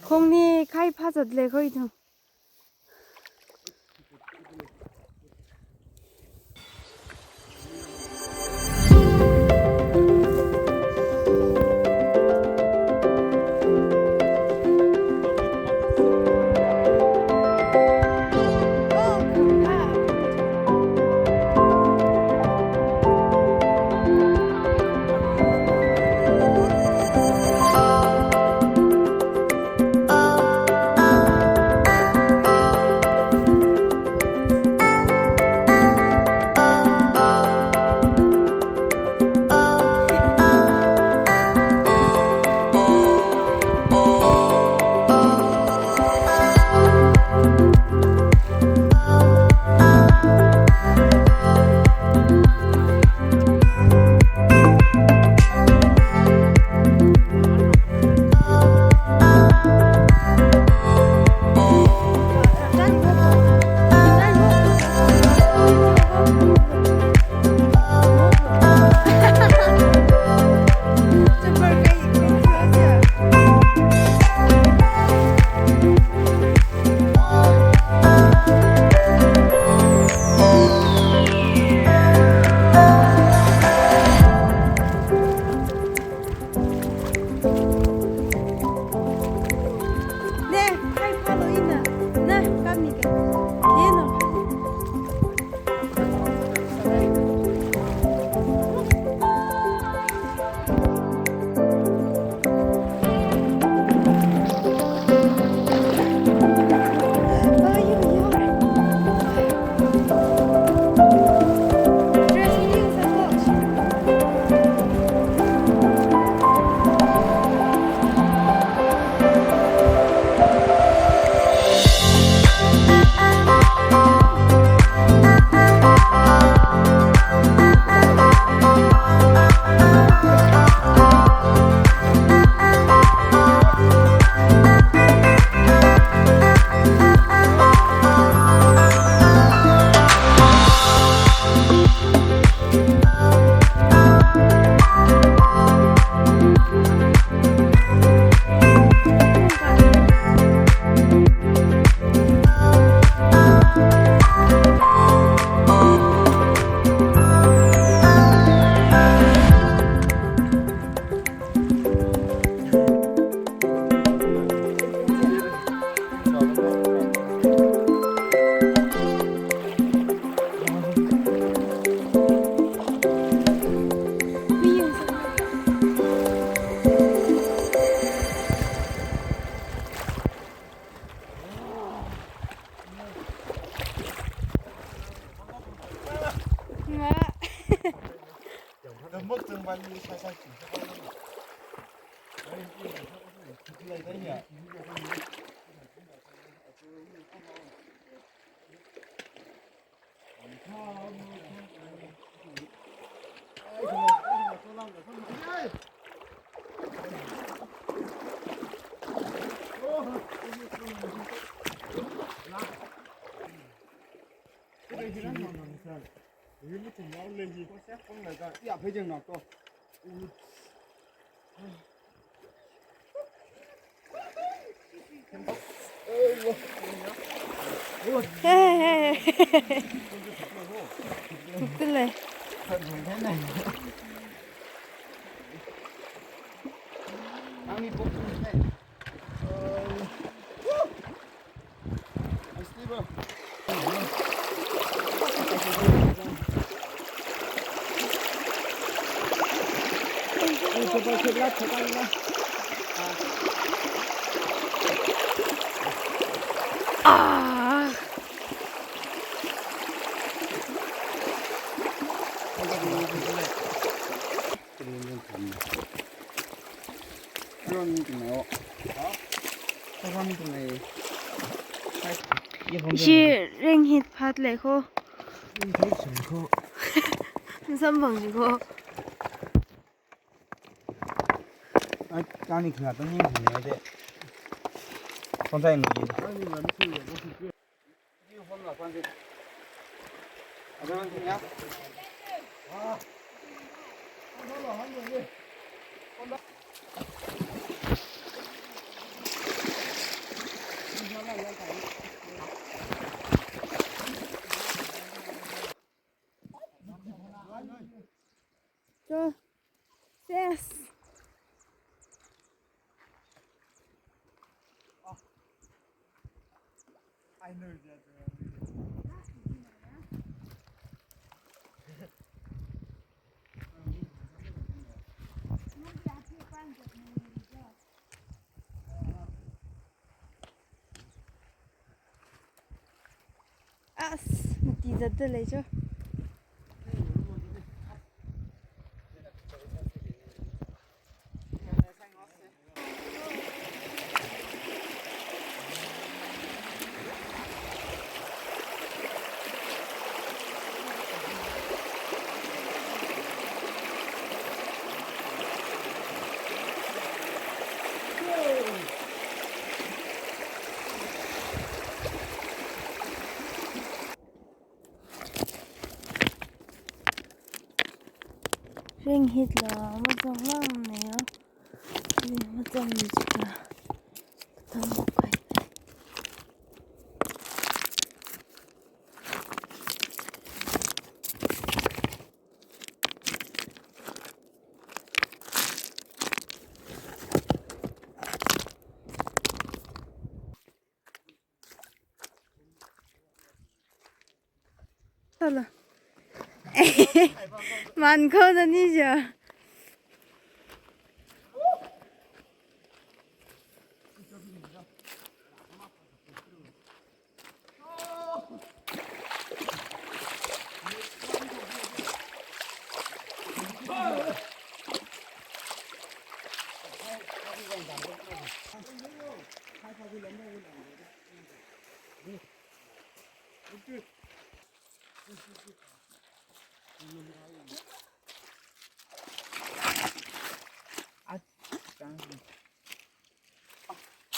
공니 가입하셨래 거의 좀. 웃길래. 아. 시 랭힛 팟레고 선방지고 아니 그냥 던지는 거야 돼. 혼자 있는 게. 아니 나 미친 거 못해. 이거 혼나 관계. 아저는 그냥. 아. 혼나 한 거지. 혼나. 아스 디저트 레죠. ring hit la ma zong lang ne ya ni ma zong ni cha ta mo kai ta la man ko na ni ja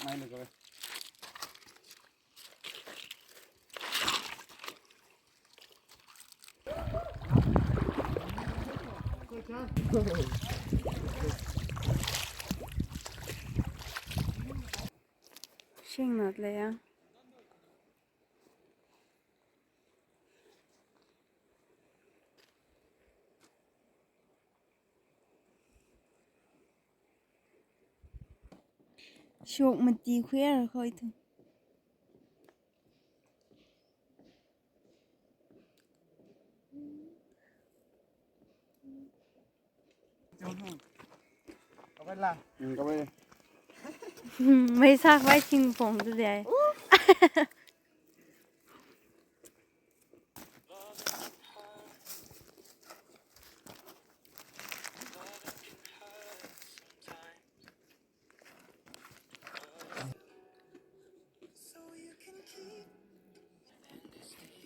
Này được rồi. sinh nát le ya shok ma ti khwer khoi tu Có phải là. Có phải. mấy xác vai chinh phong tu dai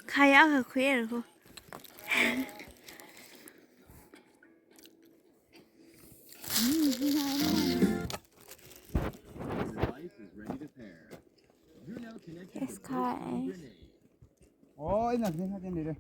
khai ác ở khwer ko Sky. Ôi, nó thế nào trên đây đây.